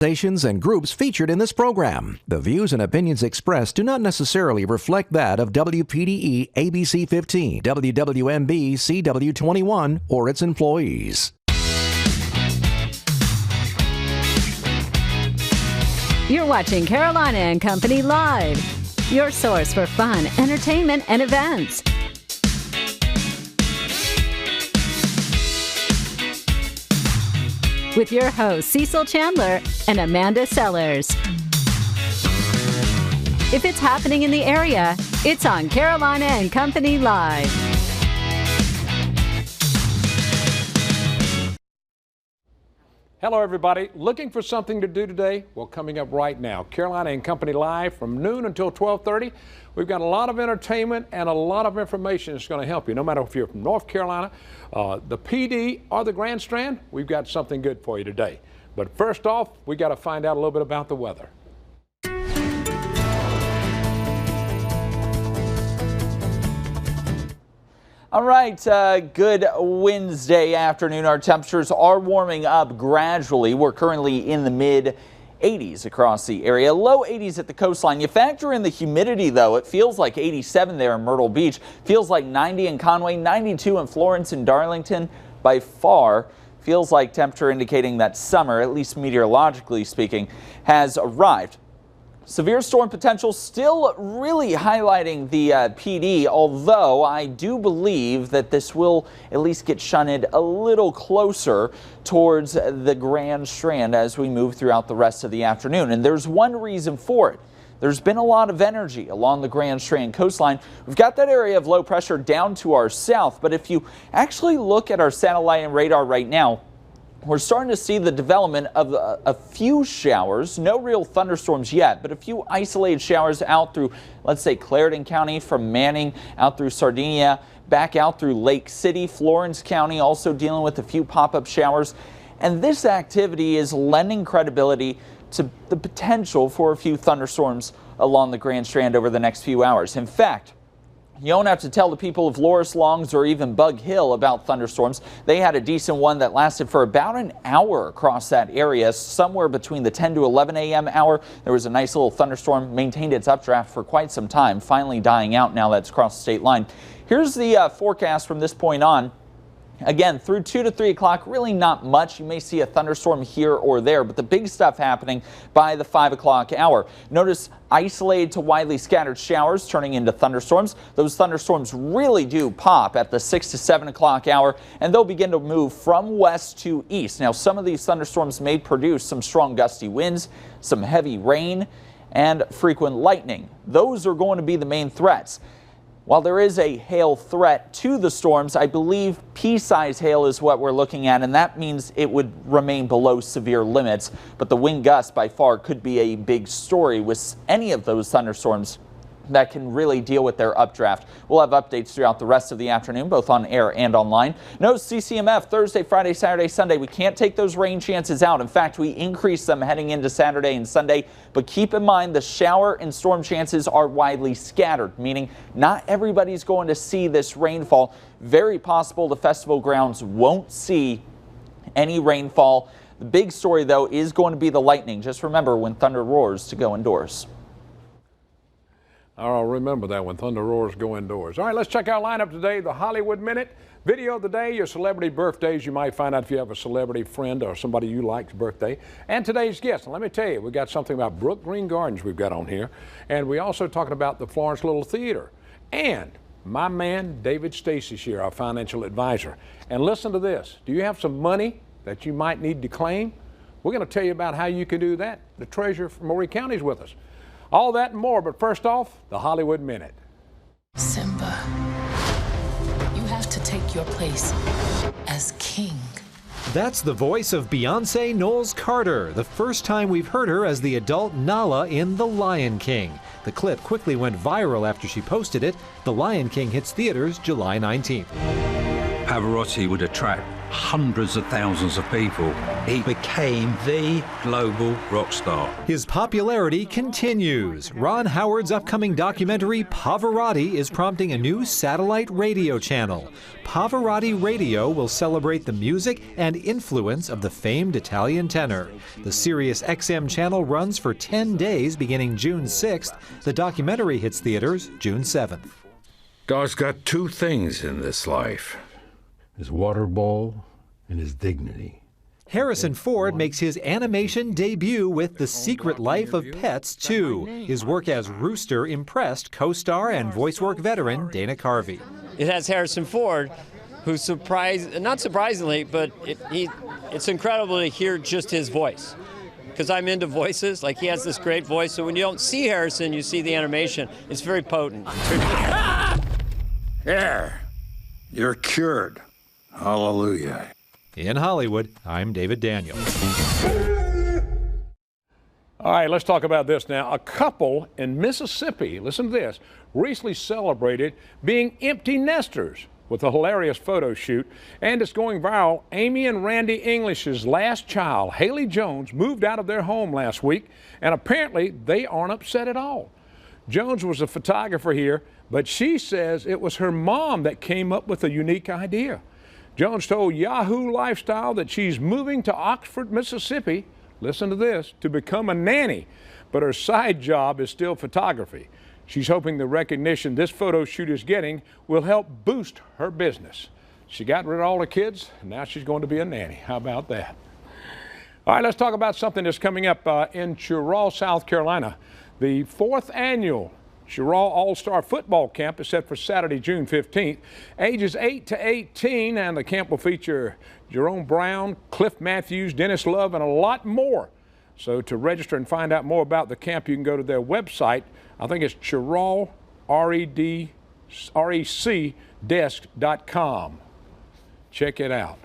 Organizations and groups featured in this program. The views and opinions expressed do not necessarily reflect that of WPDE ABC 15, WWMB CW 21, or its employees. You're watching Carolina and Company Live, your source for fun, entertainment, and events. With your hosts, Cecil Chandler and Amanda Sellers. If it's happening in the area, it's on Carolina and Company Live. Hello, everybody. Looking for something to do today? Well, coming up right now, Carolina and Company Live from noon until 12:30. We've got a lot of entertainment and a lot of information that's going to help you. No matter if you're from North Carolina, the PD, or the Grand Strand, we've got something good for you today. But first off, we got to find out a little bit about the weather. All right, good Wednesday afternoon. Our temperatures are warming up gradually. We're currently in the mid-80s across the area, low 80s at the coastline. You factor in the humidity, though, it feels like 87 there in Myrtle Beach, feels like 90 in Conway, 92 in Florence and Darlington. By far, feels like temperature indicating that summer, at least meteorologically speaking, has arrived. Severe storm potential still really highlighting the PD, although I do believe that this will at least get shunted a little closer towards the Grand Strand as we move throughout the rest of the afternoon. And there's one reason for it. There's been a lot of energy along the Grand Strand coastline. We've got that area of low pressure down to our south, but if you actually look at our satellite and radar right now, we're starting to see the development of a few showers, no real thunderstorms yet, but a few isolated showers out through, let's say, Clarendon County, from Manning out through Sardinia, back out through Lake City, Florence County, also dealing with a few pop-up showers. And this activity is lending credibility to the potential for a few thunderstorms along the Grand Strand over the next few hours. In fact, you don't have to tell the people of Loris Longs or even Bug Hill about thunderstorms. They had a decent one that lasted for about an hour across that area, somewhere between the 10 to 11 a.m. hour. There was a nice little thunderstorm, maintained its updraft for quite some time, finally dying out now that's crossed the state line. Here's the forecast from this point on. Again, through 2 to 3 o'clock, really not much. You may see a thunderstorm here or there, but the big stuff happening by the 5 o'clock hour. Notice isolated to widely scattered showers turning into thunderstorms. Those thunderstorms really do pop at the 6 to 7 o'clock hour, and they'll begin to move from west to east. Now, some of these thunderstorms may produce some strong gusty winds, some heavy rain, and frequent lightning. Those are going to be the main threats. While there is a hail threat to the storms, I believe pea-size hail is what we're looking at, and that means it would remain below severe limits. But the wind gust by far could be a big story with any of those thunderstorms that can really deal with their updraft. We'll have updates throughout the rest of the afternoon, both on air and online. No CCMF Thursday, Friday, Saturday, Sunday. We can't take those rain chances out. In fact, we increase them heading into Saturday and Sunday. But keep in mind, the shower and storm chances are widely scattered, meaning not everybody's going to see this rainfall. Very possible the festival grounds won't see any rainfall. The big story, though, is going to be the lightning. Just remember, when thunder roars, to go indoors. I'll remember that when thunder roars, go indoors. All right, let's check our lineup today. The Hollywood Minute, video of the day, your celebrity birthdays. You might find out if you have a celebrity friend or somebody you like's birthday. And today's guest, let me tell you, we got something about Brook Green Gardens we've got on here. And we also talking about the Florence Little Theater. And my man, David Stacy's here, our financial advisor. And listen to this. Do you have some money that you might need to claim? We're going to tell you about how you can do that. The treasurer from Maury County is with us. All that and more, but first off, the Hollywood Minute. Simba, you have to take your place as king. That's the voice of Beyonce Knowles Carter, the first time we've heard her as the adult Nala in The Lion King. The clip quickly went viral after she posted it. The Lion King hits theaters July 19th. Pavarotti would attract hundreds of thousands of people. He became the global rock star. His popularity continues. Ron Howard's upcoming documentary Pavarotti is prompting a new satellite radio channel. Pavarotti Radio will celebrate the music and influence of the famed Italian tenor. The Sirius XM channel runs for 10 days beginning June 6th. The documentary hits theaters June 7th. God's got two things in this life: his water bowl and his dignity. Harrison Ford makes his animation debut with The Secret Life of Pets 2. His work as Rooster impressed co-star and voice work veteran Dana Carvey. It has Harrison Ford, who not surprisingly, but it's incredible to hear just his voice. Because I'm into voices, like he has this great voice, so when you don't see Harrison, you see the animation. It's very potent. There, you're cured. Hallelujah. In Hollywood, I'm David Daniel. All right, let's talk about this now. A couple in Mississippi, listen to this, recently celebrated being empty nesters with a hilarious photo shoot, and it's going viral. Amy and Randy English's last child, Haley Jones, moved out of their home last week, and apparently they aren't upset at all. Jones was a photographer here, but she says it was her mom that came up with a unique idea. Jones told Yahoo Lifestyle that she's moving to Oxford, Mississippi, listen to this, to become a nanny, but her side job is still photography. She's hoping the recognition this photo shoot is getting will help boost her business. She got rid of all the kids, and now she's going to be a nanny. How about that? All right, let's talk about something that's coming up in Cheraw, South Carolina. The 4th annual Cheraw All-Star Football Camp is set for Saturday, June 15th. Ages 8 to 18, and the camp will feature Jerome Brown, Cliff Matthews, Dennis Love, and a lot more. So to register and find out more about the camp, you can go to their website. I think it's Cheraw, REC-desk.com. Check it out.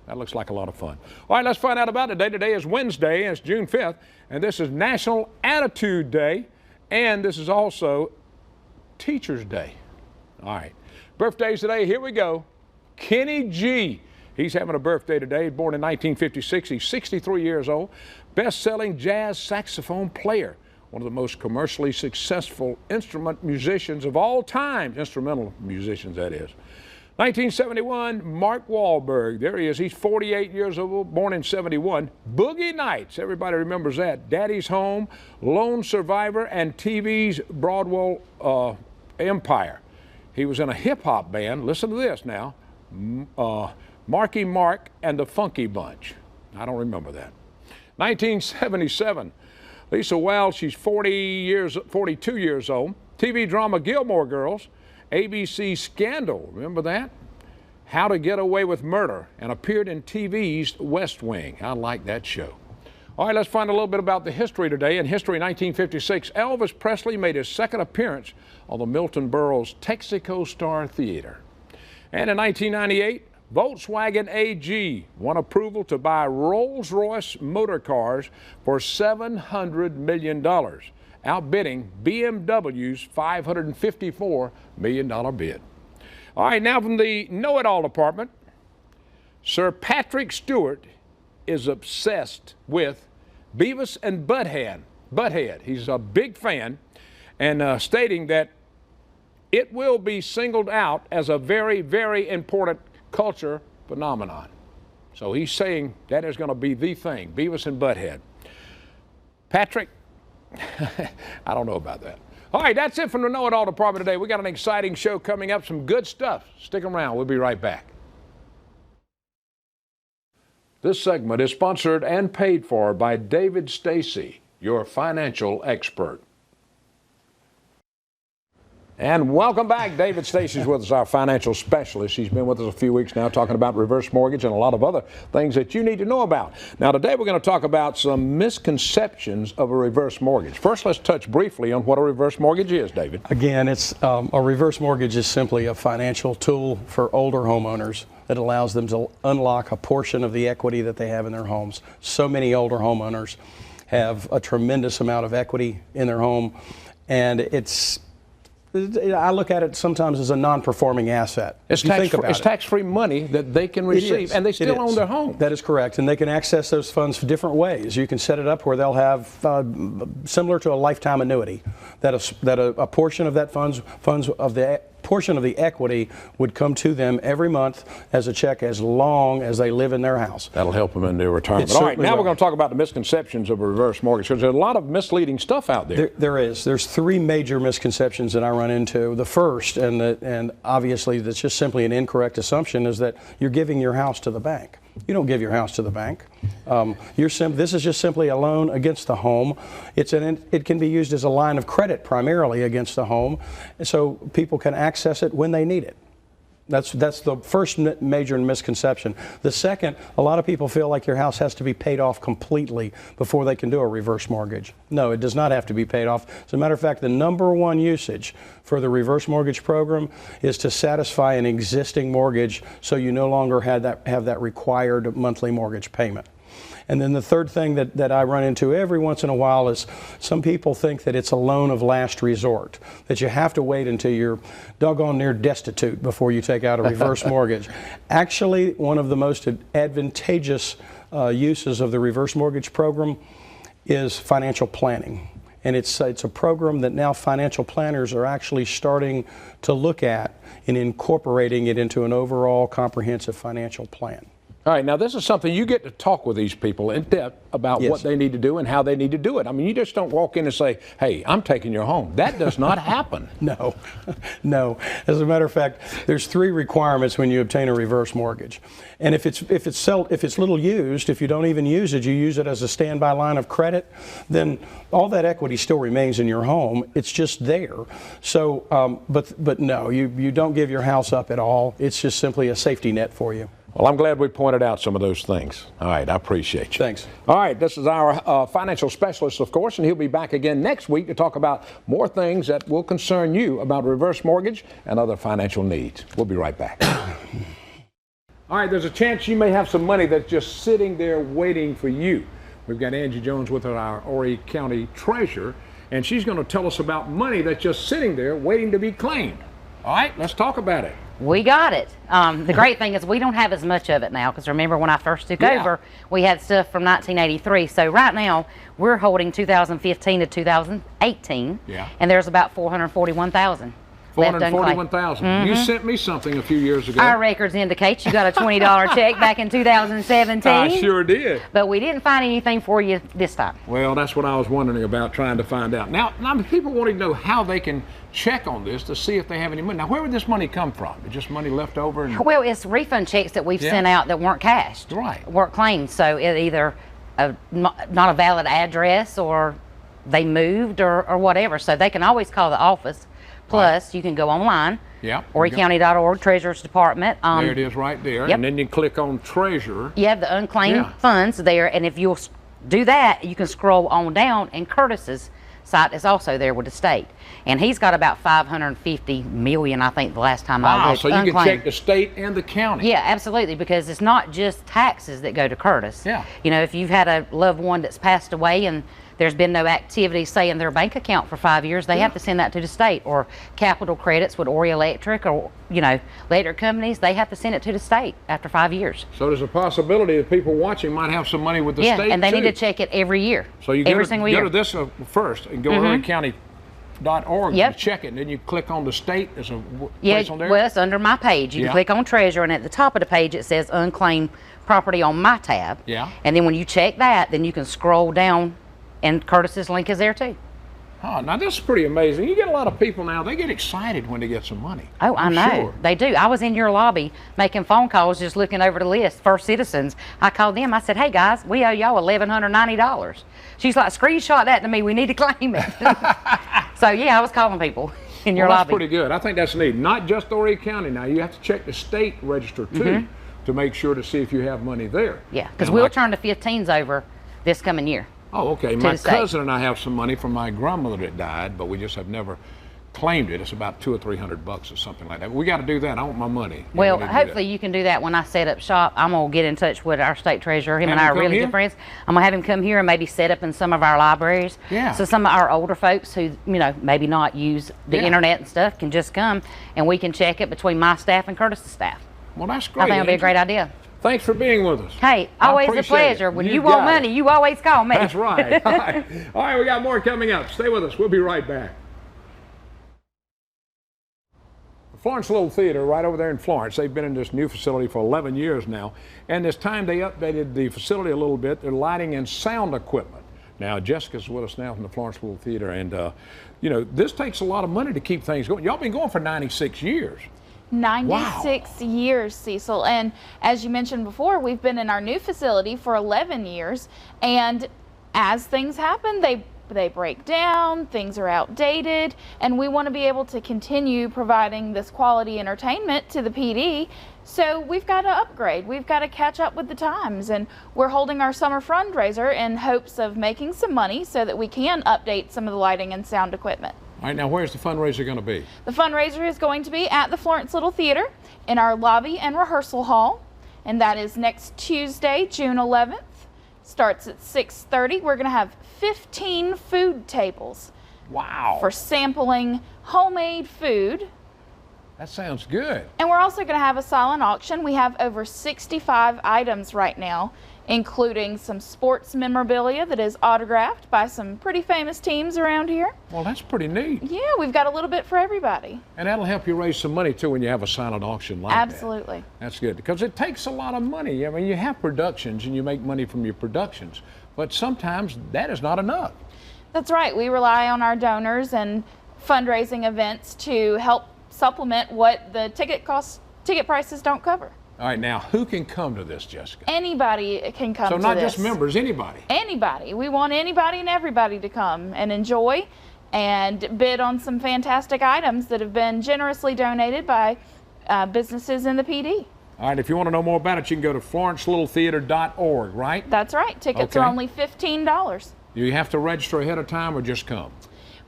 That looks like a lot of fun. All right, let's find out about it today. Today is Wednesday, and it's June 5th, and this is National Attitude Day. And this is also Teacher's Day. All right. Birthdays today, here we go. Kenny G. He's having a birthday today, born in 1956. He's 63 years old. Best-selling jazz saxophone player. One of the most commercially successful instrument musicians of all time. Instrumental musicians, that is. 1971, Mark Wahlberg. There he is. He's 48 years old, born in 71. Boogie Nights. Everybody remembers that. Daddy's Home, Lone Survivor, and TV's Broadway Empire. He was in a hip-hop band. Listen to this now. Marky Mark and the Funky Bunch. I don't remember that. 1977, Lisa Wells. She's 42 years old. TV drama Gilmore Girls. ABC Scandal, remember that? How to Get Away with Murder, and appeared in TV's West Wing. I like that show. All right, let's find a little bit about the history today. In history, 1956, Elvis Presley made his second appearance on the Milton Berle's Texaco Star Theater. And in 1998, Volkswagen AG won approval to buy Rolls-Royce motor cars for $700 million. Outbidding BMW's $554 million bid. All right, now from the Know-It-All department, Sir Patrick Stewart is obsessed with Beavis and Butthead. He's a big fan, and stating that it will be singled out as a very, very important culture phenomenon. So he's saying that is going to be the thing, Beavis and Butthead. Patrick, I don't know about that. All right, that's it from the Know-It-All department today. We got an exciting show coming up, some good stuff. Stick around. We'll be right back. This segment is sponsored and paid for by David Stacy, your financial expert. And welcome back. David Stacy's with us, our financial specialist. He's been with us a few weeks now talking about reverse mortgage and a lot of other things that you need to know about. Now, today we're going to talk about some misconceptions of a reverse mortgage. First, let's touch briefly on what a reverse mortgage is, David. Again, it's a reverse mortgage is simply a financial tool for older homeowners that allows them to unlock a portion of the equity that they have in their homes. So many older homeowners have a tremendous amount of equity in their home, and it's I look at it sometimes as a non-performing asset. It's tax-free money that they can receive, and they still own their home. That is correct, and they can access those funds for different ways. You can set it up where they'll have, similar to a lifetime annuity, that a portion of that portion of the equity would come to them every month as a check as long as they live in their house. That'll help them in their retirement. All right, now we're going to talk about the misconceptions of a reverse mortgage, because there's a lot of misleading stuff out there. There's three major misconceptions that I run into. The first, and obviously that's just simply an incorrect assumption, is that you're giving your house to the bank. You don't give your house to the bank. This is just simply a loan against the home. It can be used as a line of credit primarily against the home, so people can access it when they need it. That's the first major misconception. The second, a lot of people feel like your house has to be paid off completely before they can do a reverse mortgage. No, it does not have to be paid off. As a matter of fact, the number one usage for the reverse mortgage program is to satisfy an existing mortgage, so you no longer have that required monthly mortgage payment. And then the third thing that I run into every once in a while is some people think that it's a loan of last resort, that you have to wait until you're doggone near destitute before you take out a reverse mortgage. Actually, one of the most advantageous uses of the reverse mortgage program is financial planning. And it's a program that now financial planners are actually starting to look at and incorporating it into an overall comprehensive financial plan. All right, now this is something you get to talk with these people in depth about what they need to do and how they need to do it. I mean, you just don't walk in and say, hey, I'm taking your home. That does not happen. No, no. As a matter of fact, there's three requirements when you obtain a reverse mortgage. And if it's little used, if you don't even use it, you use it as a standby line of credit, then all that equity still remains in your home. It's just there. So, but no, you don't give your house up at all. It's just simply a safety net for you. Well, I'm glad we pointed out some of those things. All right, I appreciate you. Thanks. All right, this is our financial specialist, of course, and he'll be back again next week to talk about more things that will concern you about reverse mortgage and other financial needs. We'll be right back. All right, there's a chance you may have some money that's just sitting there waiting for you. We've got Angie Jones with her, our Horry County Treasurer, and she's going to tell us about money that's just sitting there waiting to be claimed. All right, let's talk about it. We got it. The great thing is we don't have as much of it now, because remember when I first took over, we had stuff from 1983. So right now we're holding 2015 to 2018, and there's about 441,000. 441,000. You sent me something a few years ago. Our records indicate you got a $20 check back in 2017. I sure did. But we didn't find anything for you this time. Well, that's what I was wondering about, trying to find out. Now people want to know how they can check on this to see if they have any money. Now, where would this money come from? Is just money left over? Well, it's refund checks that we've sent out that weren't cashed. Right. Weren't claimed. So it either not a valid address, or they moved, or whatever. So they can always call the office. Plus, you can go online, horrycounty.org, Treasurer's Department. There it is right there. And then you click on Treasurer. You have the unclaimed funds there, and if you'll do that, you can scroll on down, and Curtis's site is also there with the state. And he's got about 550 million, I think, the last time I looked. So you can check the state and the county. Yeah, absolutely, because it's not just taxes that go to Curtis. Yeah. You know, if you've had a loved one that's passed away and there's been no activity, say, in their bank account for 5 years, they have to send that to the state. Or capital credits with Horry Electric, or, you know, electric companies, they have to send it to the state after 5 years. So there's a possibility that people watching might have some money with the state, and they need to check it every year. So you go to this first and go to horrycounty.org and check it, and then you click on the state. There's a place on there? Well, it's under my page. You can click on Treasurer, and at the top of the page it says Unclaimed Property on my tab. Yeah. And then when you check that, then you can scroll down, and Curtis's link is there too. Oh, now this is pretty amazing. You get a lot of people now, they get excited when they get some money. Oh, I know. They do. I was in your lobby making phone calls, just looking over the list, First Citizens. I called them. I said, hey guys, we owe y'all $1,190. She's like, screenshot that to me. We need to claim it. So yeah, I was calling people in your lobby. That's pretty good. I think that's neat. Not just Horry County now. You have to check the state register too to make sure to see if you have money there. Yeah, because we'll turn the 15s over this coming year. Oh, okay. My cousin and I have some money from my grandmother that died, but we just have never claimed it, it's about $200 or $300 or something like that. We got to do that. I want my money. Well, hopefully you can do that when I set up shop. I'm going to get in touch with our state treasurer. Him and I are really good friends. I'm going to have him come here and maybe set up in some of our libraries. Yeah. So some of our older folks who, you know, maybe not use the internet and stuff can just come and we can check it between my staff and Curtis's staff. Well, that's great. I think it'll be a great idea. Thanks for being with us. Hey, always a pleasure. When you want money, you always call me. That's right. All right. All right, we got more coming up. Stay with us. We'll be right back. Florence Little Theater right over there in Florence. They've been in this new facility for 11 years now. And this time they updated the facility a little bit, their lighting and sound equipment. Now, Jessica's with us now from the Florence Little Theater. And, you know, this takes a lot of money to keep things going. Y'all been going for 96 years. 96 years, Cecil. And as you mentioned before, we've been in our new facility for 11 years. And as things happen, they break down, things are outdated, and we want to be able to continue providing this quality entertainment to the PD. So we've got to upgrade. We've got to catch up with the times, and we're holding our summer fundraiser in hopes of making some money so that we can update some of the lighting and sound equipment. All right, now where's the fundraiser going to be? The fundraiser is going to be at the Florence Little Theater in our lobby and rehearsal hall, and that is next Tuesday, June 11th. Starts at 6:30. We're going to have 15 food tables. Wow. For sampling homemade food. That sounds good. And we're also going to have a silent auction. We have over 65 items right now, including some sports memorabilia that is autographed by some pretty famous teams around here. Well, that's pretty neat. Yeah, we've got a little bit for everybody. And that'll help you raise some money, too, when you have a silent auction like that. Absolutely. That's good, because it takes a lot of money. I mean, you have productions and you make money from your productions, but sometimes that is not enough. That's right. We rely on our donors and fundraising events to help supplement what the ticket prices don't cover. All right, now who can come to this, Jessica? Anybody can come to this. So not just members, anybody? Anybody. We want anybody and everybody to come and enjoy and bid on some fantastic items that have been generously donated by businesses in the PD. All right, if you want to know more about it, you can go to florencelittletheater.org, right? That's right. Tickets are only $15. Do you have to register ahead of time or just come?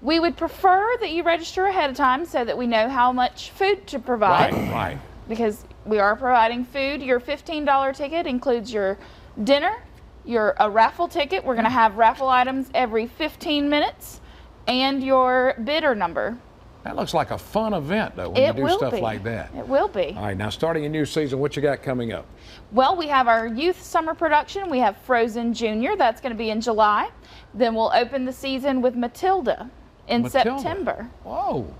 We would prefer that you register ahead of time so that we know how much food to provide. Right. Because we are providing food. Your $15 ticket includes your dinner, a raffle ticket. We're going to have raffle items every 15 minutes, and your bidder number. That looks like a fun event, though, when you do stuff like that. It will be. All right, now starting a new season, what you got coming up? Well, we have our youth summer production. We have Frozen Junior. That's going to be in July. Then we'll open the season with Matilda in September. Whoa,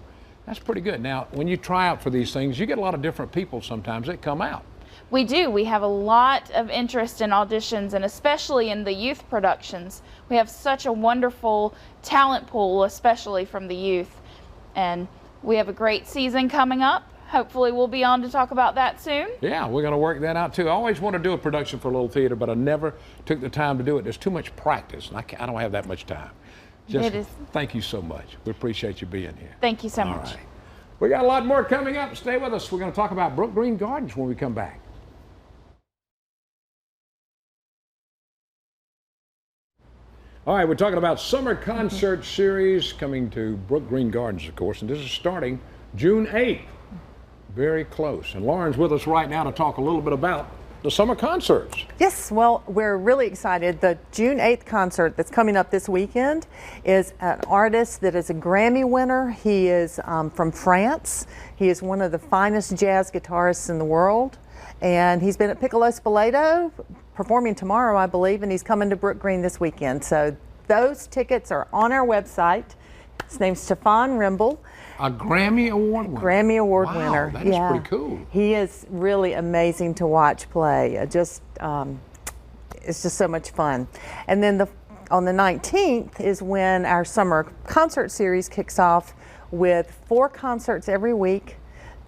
that's pretty good. Now, when you try out for these things, you get a lot of different people sometimes that come out. We do. We have a lot of interest in auditions, and especially in the youth productions. We have such a wonderful talent pool, especially from the youth. And we have a great season coming up. Hopefully we'll be on to talk about that soon. Yeah, we're going to work that out too. I always want to do a production for a little theater, but I never took the time to do it. There's too much practice, and I don't have that much time. Jessica, thank you so much. We appreciate you being here. Thank you so much. All right. We got a lot more coming up. Stay with us. We're going to talk about Brook Green Gardens when we come back. All right, we're talking about summer concert series coming to Brook Green Gardens, of course, and this is starting June 8th. Very close. And Lauren's with us right now to talk a little bit about the summer concerts. Yes, well, we're really excited. The June 8th concert that's coming up this weekend is an artist that is a Grammy winner. He is from France. He is one of the finest jazz guitarists in the world. And he's been at Piccolo Spoleto performing tomorrow, I believe, and he's coming to Brook Green this weekend. So those tickets are on our website. His name's Stefan Rimble. A Grammy Award winner. Grammy Award winner. That is pretty cool. He is really amazing to watch play. It's just so much fun. And then on the 19th is when our summer concert series kicks off with 4 concerts every week.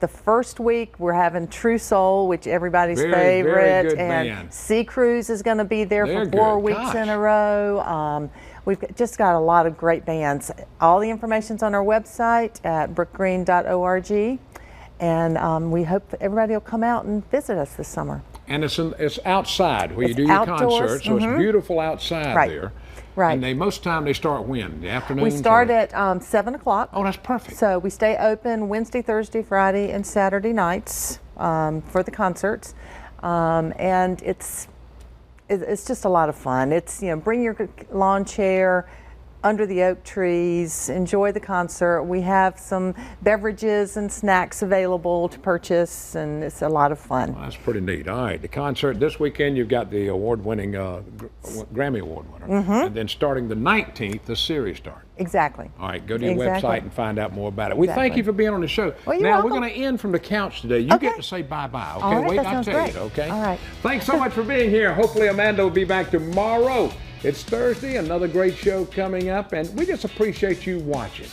The first week we're having True Soul, which everybody's favorite, very good and band. Sea Cruise is going to be there for 4 weeks in a row. We've just got a lot of great bands. All the information's on our website at brookgreen.org, and we hope everybody will come out and visit us this summer. And it's outside where you do your concerts, so it's beautiful outside there. Right. And most time they start when? The afternoon? We start at 7 o'clock. Oh, that's perfect. So we stay open Wednesday, Thursday, Friday, and Saturday nights for the concerts. And it's just a lot of fun. It's, bring your lawn chair under the oak trees, enjoy the concert. We have some beverages and snacks available to purchase, and it's a lot of fun. Well, that's pretty neat. All right, the concert this weekend, you've got the award-winning Grammy Award winner. And then starting the 19th, the series starts. Exactly. All right, go to your website and find out more about it. We thank Exactly. you for being on the show. Well, you're now, welcome. we're going to end from the couch today. You get to say bye-bye, okay? All right, Wait, that I'll sounds tell great. you, okay? All right. Thanks so much for being here. Hopefully, Amanda will be back tomorrow. It's Thursday, another great show coming up, and we just appreciate you watching.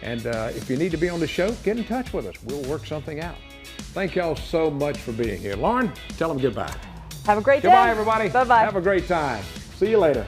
And if you need to be on the show, get in touch with us. We'll work something out. Thank y'all so much for being here. Lauren, tell them goodbye. Have a great day. Goodbye, everybody. Bye-bye. Have a great time. See you later.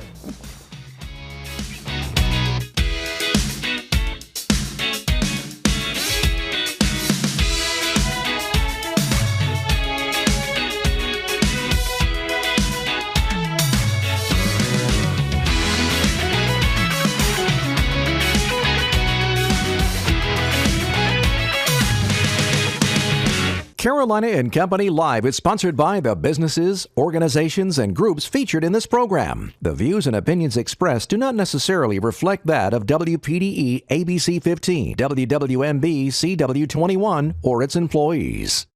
Carolina and Company Live is sponsored by the businesses, organizations, and groups featured in this program. The views and opinions expressed do not necessarily reflect that of WPDE ABC 15, WWMB CW 21, or its employees.